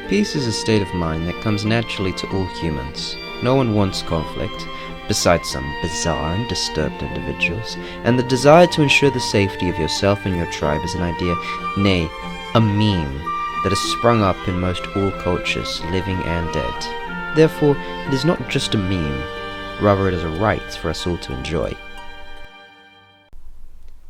Peace is a state of mind that comes naturally to all humans. No one wants conflict, besides some bizarre and disturbed individuals, and the desire to ensure the safety of yourself and your tribe is an idea, nay, a meme, that has sprung up in most all cultures, living and dead. Therefore, it is not just a meme, rather it is a right for us all to enjoy.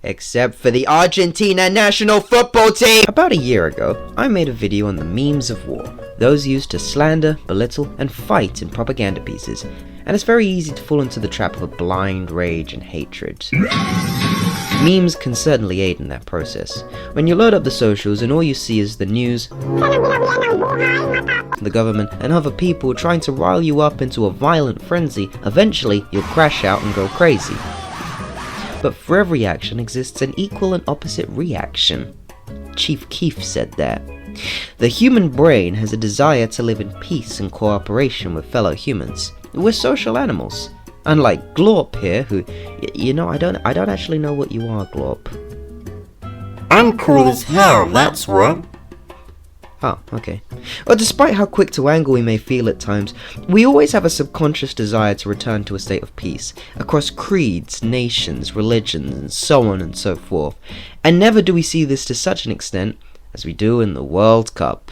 Except for the Argentina national football team! About a year ago, I made a video on the memes of war, those used to slander, belittle, and fight in propaganda pieces, and it's very easy to fall into the trap of a blind rage and hatred. Memes can certainly aid in that process. When you load up the socials and all you see is the news, the government, and other people trying to rile you up into a violent frenzy, eventually you'll crash out and go crazy. But for every action exists an equal and opposite reaction. Chief Keef said that. The human brain has a desire to live in peace and cooperation with fellow humans. We're social animals. Unlike Glorp here, who, I don't actually know what you are, Glorp. I'm cool as hell, that's what. Oh, okay. Well, despite how quick to anger we may feel at times, we always have a subconscious desire to return to a state of peace, across creeds, nations, religions, and so on and so forth. And never do we see this to such an extent as we do in the World Cup.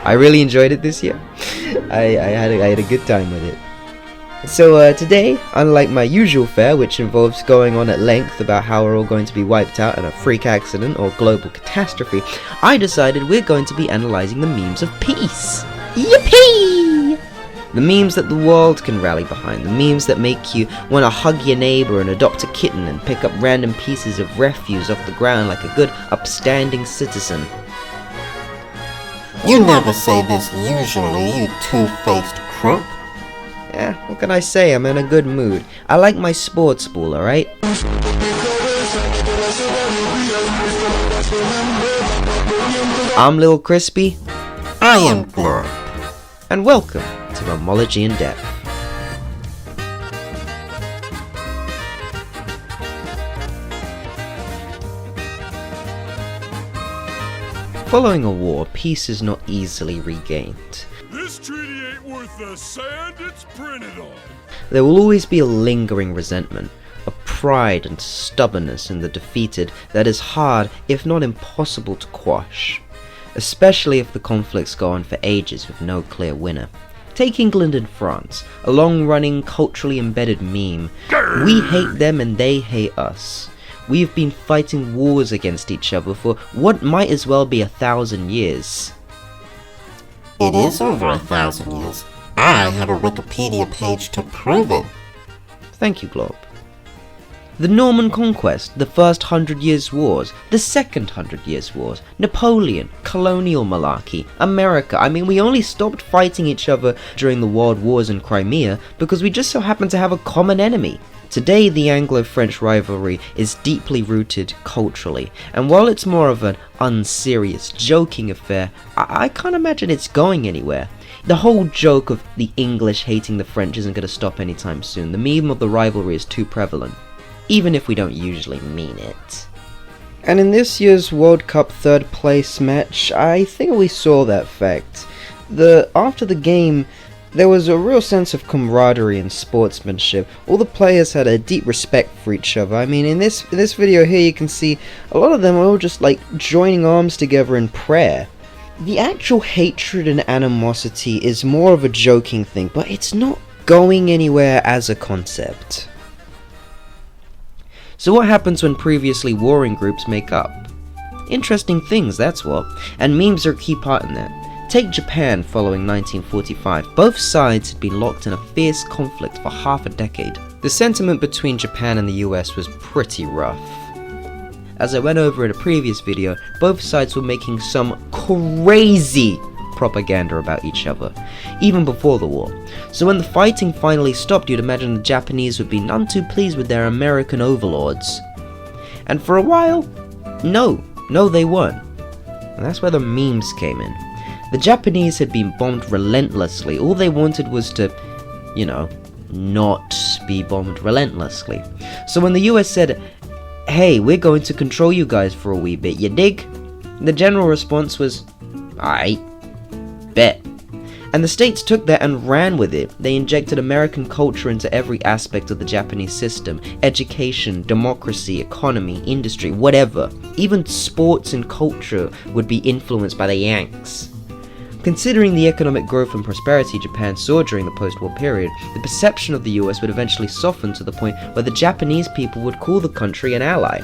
I really enjoyed it this year. I had a good time with it. So today, unlike my usual fare, which involves going on at length about how we're all going to be wiped out in a freak accident or global catastrophe, I decided we're going to be analysing the memes of peace. Yippee! The memes that the world can rally behind, the memes that make you want to hug your neighbour and adopt a kitten and pick up random pieces of refuse off the ground like a good, upstanding citizen. You never say this usually, you two-faced crook. Yeah, what can I say? I'm in a good mood. I like my sports ball, alright? I'm Lil Crispy. I am Glorp. And welcome to Memology in Depth. Following a war, peace is not easily regained. This treaty ain't worth the sand it's printed on. There will always be a lingering resentment, a pride and stubbornness in the defeated that is hard, if not impossible, to quash. Especially if the conflicts go on for ages with no clear winner. Take England and France, a long-running, culturally embedded meme. We hate them and they hate us. We've been fighting wars against each other for what might as well be 1,000 years. It is over 1,000 years. I have a Wikipedia page to prove it. Thank you, Glorp. The Norman Conquest, the first 100 Years' Wars, the second 100 Years' Wars, Napoleon, colonial malarkey, America. I mean, we only stopped fighting each other during the World Wars in Crimea because we just so happened to have a common enemy. Today, the Anglo-French rivalry is deeply rooted culturally, and while it's more of an unserious, joking affair, I can't imagine it's going anywhere. The whole joke of the English hating the French isn't going to stop anytime soon. The meme of the rivalry is too prevalent, even if we don't usually mean it. And in this year's World Cup third place match, I think we saw that fact. After the game, there was a real sense of camaraderie and sportsmanship. All the players had a deep respect for each other. I mean, in this video here, you can see a lot of them are all just like joining arms together in prayer. The actual hatred and animosity is more of a joking thing, but it's not going anywhere as a concept. So what happens when previously warring groups make up? Interesting things, that's what. And memes are a key part in that. Take Japan following 1945. Both sides had been locked in a fierce conflict for half a decade. The sentiment between Japan and the US was pretty rough. As I went over in a previous video, both sides were making some crazy propaganda about each other, even before the war. So when the fighting finally stopped, you'd imagine the Japanese would be none too pleased with their American overlords. And for a while, no they weren't. And that's where the memes came in. The Japanese had been bombed relentlessly. All they wanted was to, not be bombed relentlessly. So when the US said, hey, we're going to control you guys for a wee bit, you dig? The general response was, aight, bet. And the states took that and ran with it. They injected American culture into every aspect of the Japanese system. Education, democracy, economy, industry, whatever. Even sports and culture would be influenced by the Yanks. Considering the economic growth and prosperity Japan saw during the post-war period, the perception of the US would eventually soften to the point where the Japanese people would call the country an ally.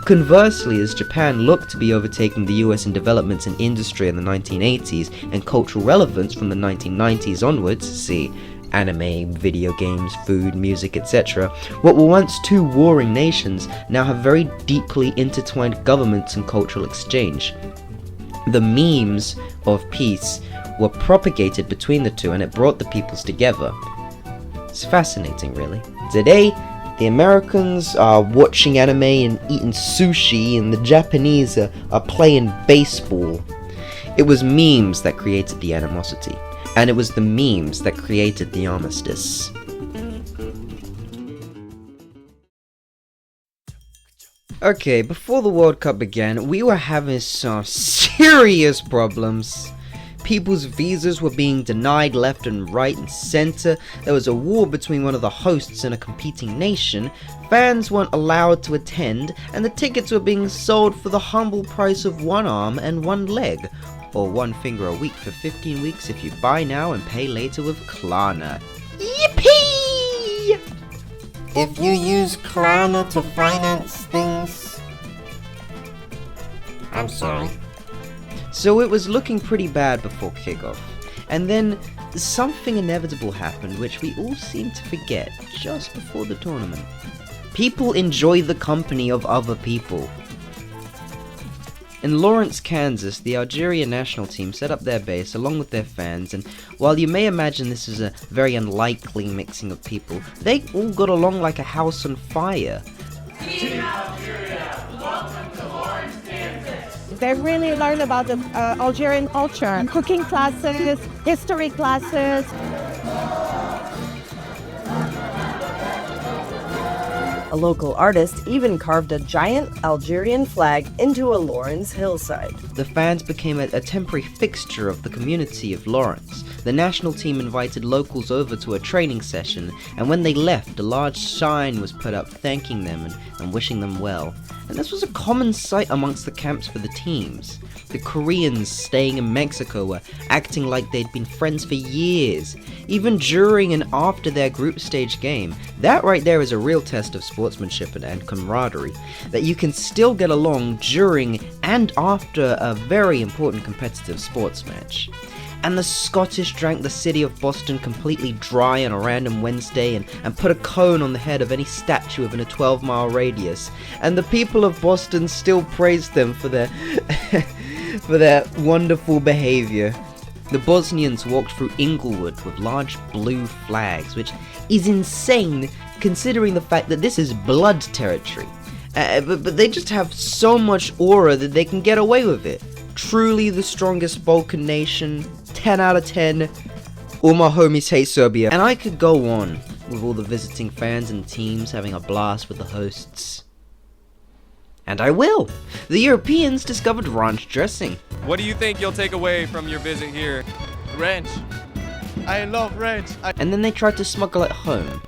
Conversely, as Japan looked to be overtaking the US in developments in industry in the 1980s and cultural relevance from the 1990s onwards, see anime, video games, food, music, etc., what were once two warring nations now have very deeply intertwined governments and cultural exchange. The memes of peace were propagated between the two, and it brought the peoples together. It's fascinating, really. Today, the Americans are watching anime and eating sushi, and the Japanese are playing baseball. It was memes that created the animosity, and it was the memes that created the armistice. Okay, before the World Cup began, we were having some serious problems. People's visas were being denied left and right and center. There was a war between one of the hosts and a competing nation. Fans weren't allowed to attend, and the tickets were being sold for the humble price of one arm and one leg, or one finger a week for 15 weeks if you buy now and pay later with Klarna. Yippee! If you use Klarna to finance things... I'm sorry. So it was looking pretty bad before kickoff, and then something inevitable happened which we all seem to forget just before the tournament. People enjoy the company of other people. In Lawrence, Kansas, the Algerian national team set up their base along with their fans, and while you may imagine this is a very unlikely mixing of people, they all got along like a house on fire. Team Algeria, welcome to Lawrence, Kansas. They really learn about the Algerian culture, cooking classes, history classes. A local artist even carved a giant Algerian flag into a Lawrence hillside. The fans became a temporary fixture of the community of Lawrence. The national team invited locals over to a training session, and when they left, a large sign was put up thanking them and wishing them well. And this was a common sight amongst the camps for the teams. The Koreans staying in Mexico were acting like they'd been friends for years, even during and after their group stage game. That right there is a real test of sportsmanship and camaraderie, that you can still get along during and after a very important competitive sports match. And the Scottish drank the city of Boston completely dry on a random Wednesday and put a cone on the head of any statue within a 12-mile radius. And the people of Boston still praised them for their for their wonderful behavior. The Bosnians walked through Inglewood with large blue flags, which is insane considering the fact that this is blood territory. But they just have so much aura that they can get away with it. Truly the strongest Balkan nation, 10 out of 10. All my homies hate Serbia. And I could go on with all the visiting fans and teams having a blast with the hosts. And I will. The Europeans discovered ranch dressing. What do you think you'll take away from your visit here? Ranch. I love ranch. And then they tried to smuggle it home.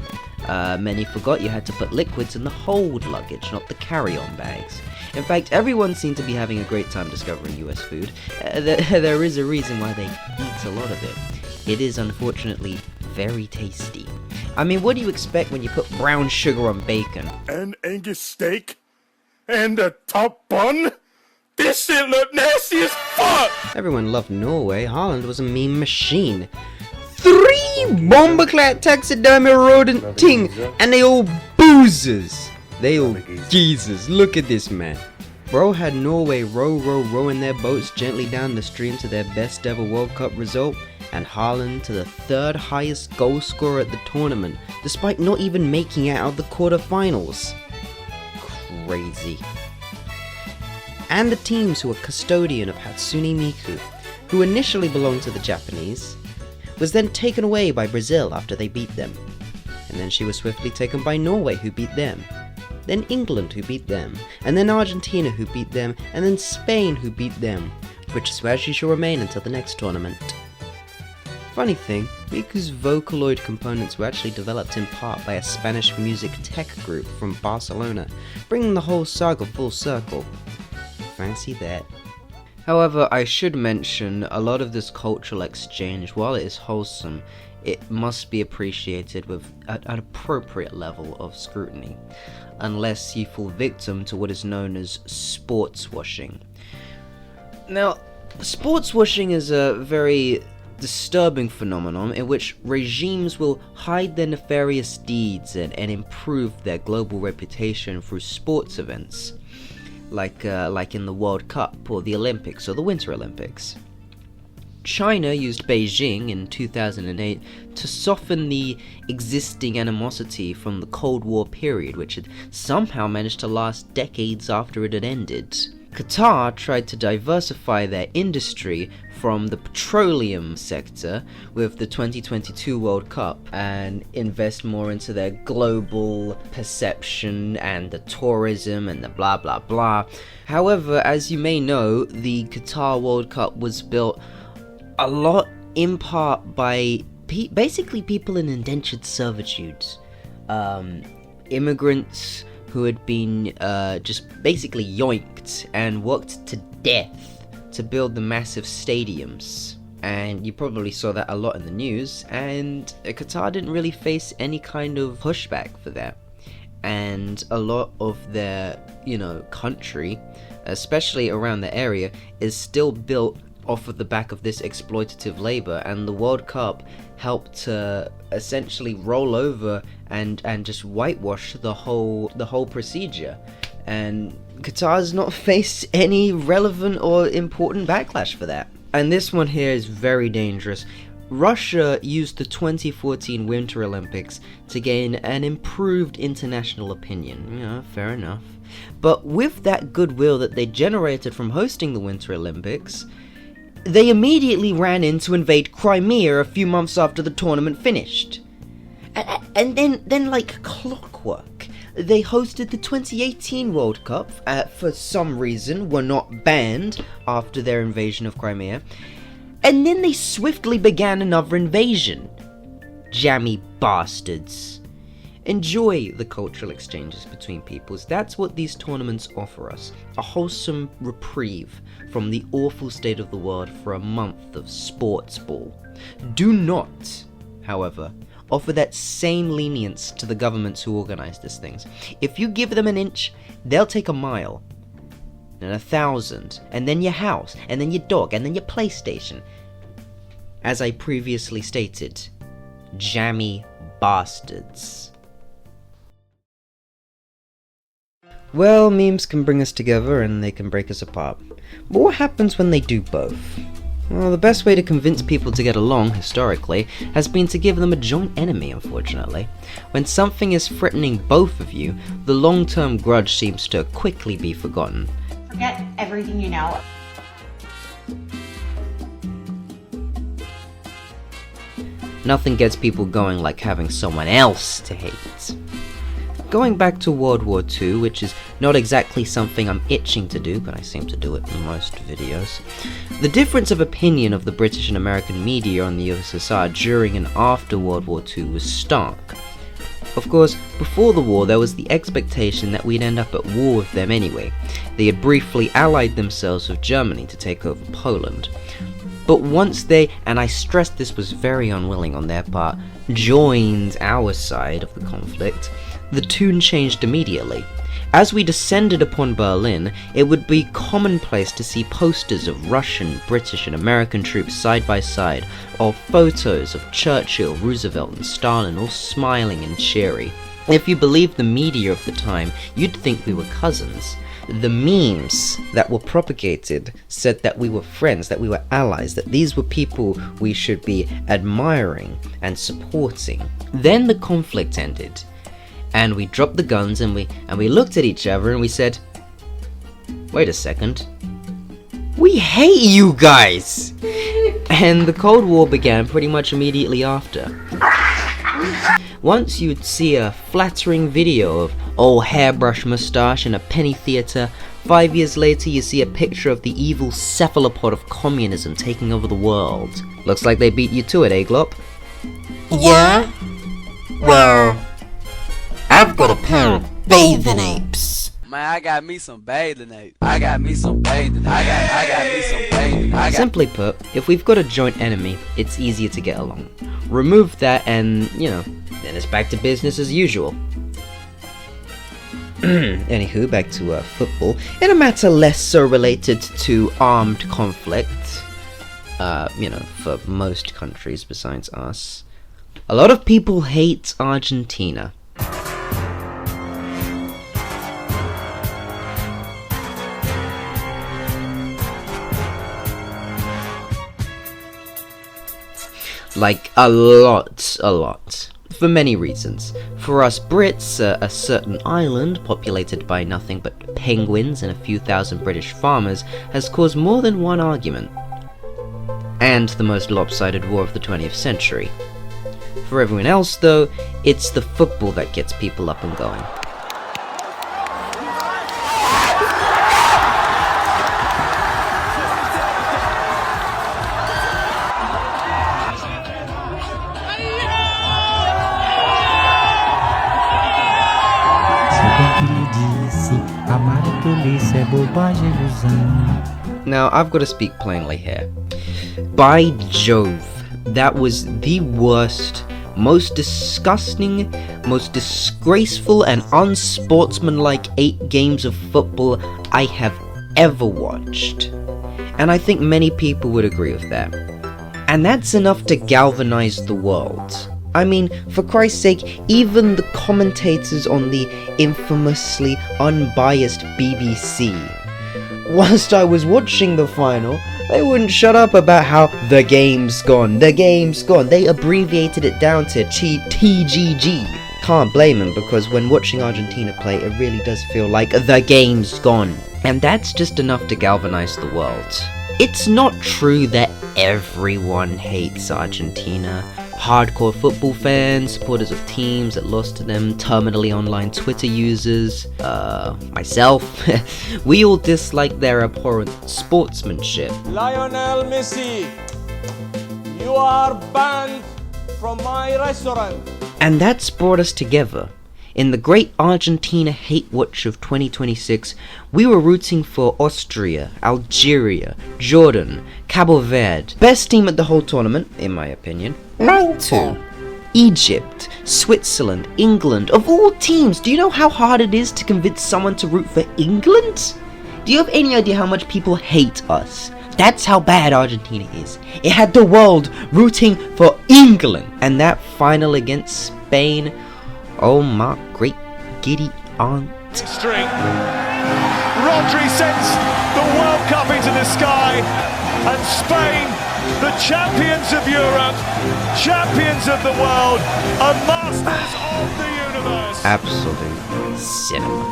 Many forgot you had to put liquids in the hold luggage, not the carry-on bags. In fact, everyone seemed to be having a great time discovering US food. There is a reason why they eat a lot of it. It is unfortunately very tasty. I mean, what do you expect when you put brown sugar on bacon? An Angus steak? And a top bun? This shit look nasty as fuck! Everyone loved Norway. Holland was a meme machine. 3 bomber-clad taxidermy rodent ting, and they all boozers. They all geezers. Look at this man. Bro had Norway rowing their boats gently down the stream to their best ever World Cup result, and Haaland to the 3rd highest goal scorer at the tournament, despite not even making it out of the quarterfinals. Crazy. And the teams who were custodian of Hatsune Miku, who initially belonged to the Japanese, was then taken away by Brazil after they beat them. and then she was swiftly taken by Norway, who beat them. Then England, who beat them, and then Argentina, who beat them, and then Spain, who beat them, which is where she shall remain until the next tournament. Funny thing, Miku's Vocaloid components were actually developed in part by a Spanish music tech group from Barcelona, bringing the whole saga full circle. Fancy that. However, I should mention, a lot of this cultural exchange, while it is wholesome, it must be appreciated with an appropriate level of scrutiny, unless you fall victim to what is known as sports washing. Now, sports washing is a very disturbing phenomenon in which regimes will hide their nefarious deeds and improve their global reputation through sports events, like in the World Cup or the Olympics or the Winter Olympics. China used Beijing in 2008 to soften the existing animosity from the Cold War period, which had somehow managed to last decades after it had ended. Qatar tried to diversify their industry from the petroleum sector with the 2022 World Cup and invest more into their global perception and the tourism and the blah blah blah. However, as you may know, the Qatar World Cup was built a lot in part by basically people in indentured servitude, immigrants who had been just basically yoinked and worked to death to build the massive stadiums. And you probably saw that a lot in the news, and Qatar didn't really face any kind of pushback for that. And a lot of their, country, especially around the area, is still built off of the back of this exploitative labor, and the World Cup helped to essentially roll over and just whitewash the whole procedure. And Qatar has not faced any relevant or important backlash for that. And this one here is very dangerous. Russia used the 2014 Winter Olympics to gain an improved international opinion. Fair enough. But with that goodwill that they generated from hosting the Winter Olympics, they immediately ran in to invade Crimea a few months after the tournament finished. And then like clockwork, they hosted the 2018 World Cup, for some reason were not banned after their invasion of Crimea, and then they swiftly began another invasion. Jammy bastards. Enjoy the cultural exchanges between peoples. That's what these tournaments offer us. A wholesome reprieve from the awful state of the world for a month of sports ball. Do not, however, offer that same lenience to the governments who organize these things. If you give them an inch, they'll take a mile, and 1,000, and then your house, and then your dog, and then your PlayStation. As I previously stated, jammy bastards. Well, memes can bring us together and they can break us apart. But what happens when they do both? Well, the best way to convince people to get along, historically, has been to give them a joint enemy, unfortunately. When something is threatening both of you, the long-term grudge seems to quickly be forgotten. Forget everything you know. Nothing gets people going like having someone else to hate. Going back to World War II, which is not exactly something I'm itching to do, but I seem to do it in most videos, the difference of opinion of the British and American media on the USSR during and after World War II was stark. Of course, before the war there was the expectation that we'd end up at war with them anyway. They had briefly allied themselves with Germany to take over Poland. But once they, and I stress this was very unwilling on their part, joined our side of the conflict, the tune changed immediately. As we descended upon Berlin, it would be commonplace to see posters of Russian, British and American troops side by side, or photos of Churchill, Roosevelt and Stalin all smiling and cheery. If you believed the media of the time, you'd think we were cousins. The memes that were propagated said that we were friends, that we were allies, that these were people we should be admiring and supporting. Then the conflict ended, and we dropped the guns and we looked at each other and we said, wait a second, we hate you guys! And the Cold War began pretty much immediately after. Once you'd see a flattering video of old hairbrush moustache in a penny theatre. 5 years later, you see a picture of the evil cephalopod of communism taking over the world. Looks like they beat you to it, eh, Glorp? Yeah? Well, I've got a pair of bathing apes. Man, I got me some bathing apes. I got me some bathing. I got me some bathing. Simply put, if we've got a joint enemy, it's easier to get along. Remove that and, then it's back to business as usual. Anywho, back to football. In a matter less so related to armed conflict, for most countries besides us, a lot of people hate Argentina. Like, a lot. For many reasons. For us Brits, a certain island, populated by nothing but penguins and a few thousand British farmers, has caused more than one argument. And the most lopsided war of the 20th century. For everyone else, though, it's the football that gets people up and going. Now, I've got to speak plainly here. By Jove, that was the worst, most disgusting, most disgraceful and unsportsmanlike 8 games of football I have ever watched. And I think many people would agree with that. And that's enough to galvanize the world. I mean, for Christ's sake, even the commentators on the infamously unbiased BBC, whilst I was watching the final, they wouldn't shut up about how the game's gone. They abbreviated it down to TGG. Can't blame them, because when watching Argentina play, it really does feel like the game's gone. And that's just enough to galvanize the world. It's not true that everyone hates Argentina. Hardcore football fans, supporters of teams that lost to them, terminally online Twitter users, myself, we all dislike their abhorrent sportsmanship. Lionel Messi, you are banned from my restaurant. And that's brought us together. In the great Argentina hate watch of 2026, we were rooting for Austria, Algeria, Jordan, Cabo Verde. Best team at the whole tournament, in my opinion. Mine too. Egypt, Switzerland, England. Of all teams, do you know how hard it is to convince someone to root for England? Do you have any idea how much people hate us? That's how bad Argentina is. It had the world rooting for England. And that final against Spain, oh my great giddy aunt. String. Rodri sends the World Cup into the sky, and Spain, the champions of Europe, champions of the world, and masters of the universe. Absolute cinema.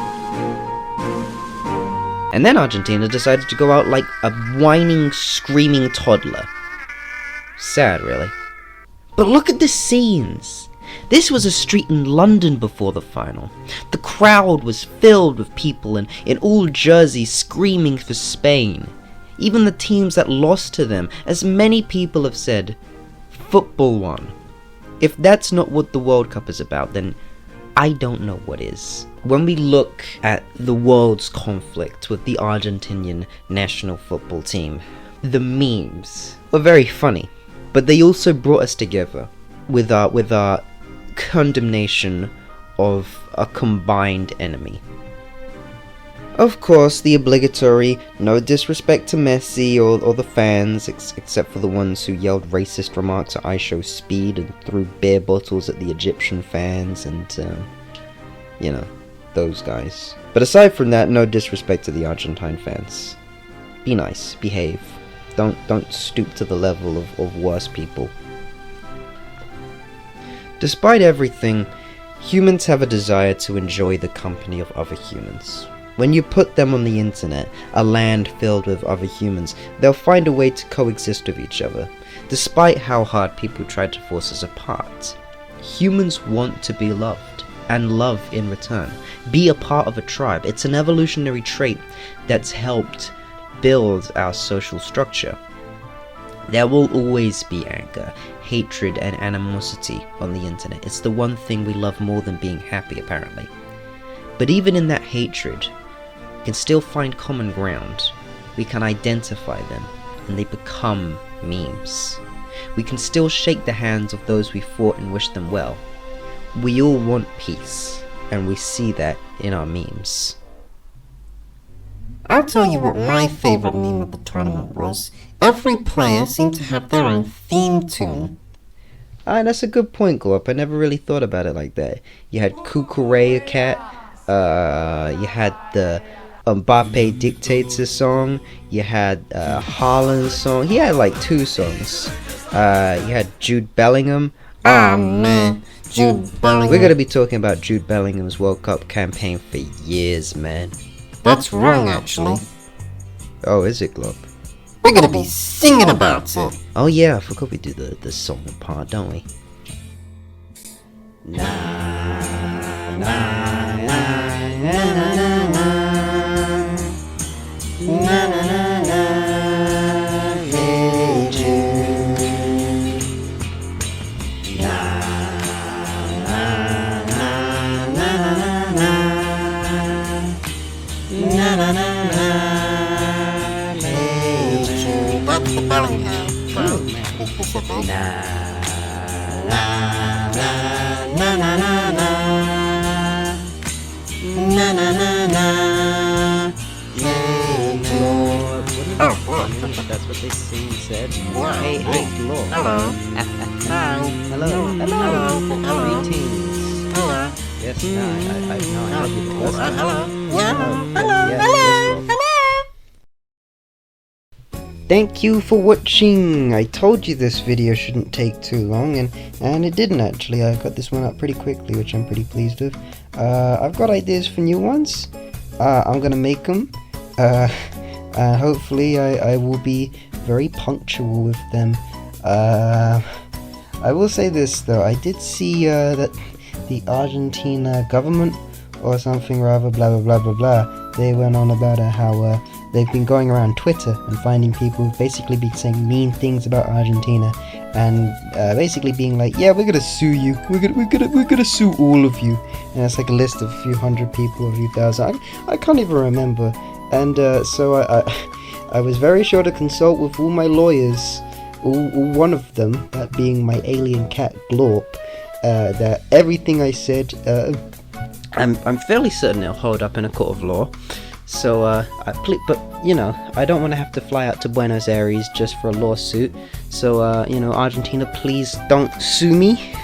And then Argentina decided to go out like a whining, screaming toddler. Sad, really. But look at the scenes. This was a street in London before the final. The crowd was filled with people in all jerseys screaming for Spain. Even the teams that lost to them, as many people have said, football won. If that's not what the World Cup is about, then I don't know what is. When we look at the world's conflict with the Argentinian national football team, the memes were very funny, but they also brought us together with our condemnation of a combined enemy. Of course, the obligatory no disrespect to Messi or the fans, except for the ones who yelled racist remarks at IShowSpeed and threw beer bottles at the Egyptian fans and, those guys. But aside from that, no disrespect to the Argentine fans. Be nice, behave. Don't stoop to the level of worse people. Despite everything, humans have a desire to enjoy the company of other humans. When you put them on the internet, a land filled with other humans, they'll find a way to coexist with each other, despite how hard people try to force us apart. Humans want to be loved, and love in return. Be a part of a tribe. It's an evolutionary trait that's helped build our social structure. There will always be anger, hatred, and animosity on the internet. It's the one thing we love more than being happy, apparently. But even in that hatred, we can still find common ground. We can identify them, and they become memes. We can still shake the hands of those we fought and wish them well. We all want peace, and we see that in our memes. I'll tell you what my favorite meme of the tournament was. Every player seemed to have their own theme tune. That's a good point, Glorp. I never really thought about it like that. You had Kukurei cat, you had the Mbappe Dictator song, you had Haaland's song. He had like 2 songs. You had Jude Bellingham. Oh man, Jude Bellingham. We're gonna be talking about Jude Bellingham's World Cup campaign for years, man. That's wrong, actually. Oh, is it, Glorp? We're gonna be singing about it. Oh yeah, I forgot we do the song part, don't we? That's the Bellingham. That's what they sing and said. Hey, Glorp. Hello. Hello. Greetings. Hello. Yes, I heard you the first time. Hello. Thank you for watching. I told you this video shouldn't take too long, and it didn't actually. I got this one up pretty quickly, which I'm pretty pleased with. I've got ideas for new ones. I'm gonna make them. Hopefully I will be very punctual with them. I will say this though, I did see that the Argentina government or something rather, blah blah blah blah blah, they went on about how they've been going around Twitter and finding people who've basically been saying mean things about Argentina and basically being like, yeah, we're gonna sue you, we're gonna sue all of you, and it's like a list of a few hundred people or a few thousand. I can't even remember. And so I was very sure to consult with all my lawyers, all one of them, that being my alien cat Glorp, that everything I said, I'm fairly certain it'll hold up in a court of law. So but you know, I don't want to have to fly out to Buenos Aires just for a lawsuit. So you know, Argentina, please don't sue me.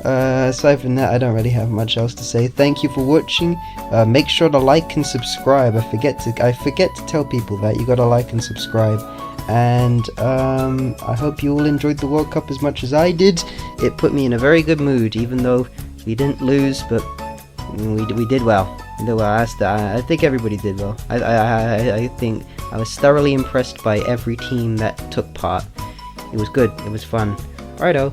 Aside from that, I don't really have much else to say. Thank you for watching. Make sure to like and subscribe. I forget to tell people that you gotta like and subscribe. And I hope you all enjoyed the World Cup as much as I did. It put me in a very good mood, even though we didn't lose, but we did well. I think everybody did well. I think I was thoroughly impressed by every team that took part. It was good. It was fun. Righto.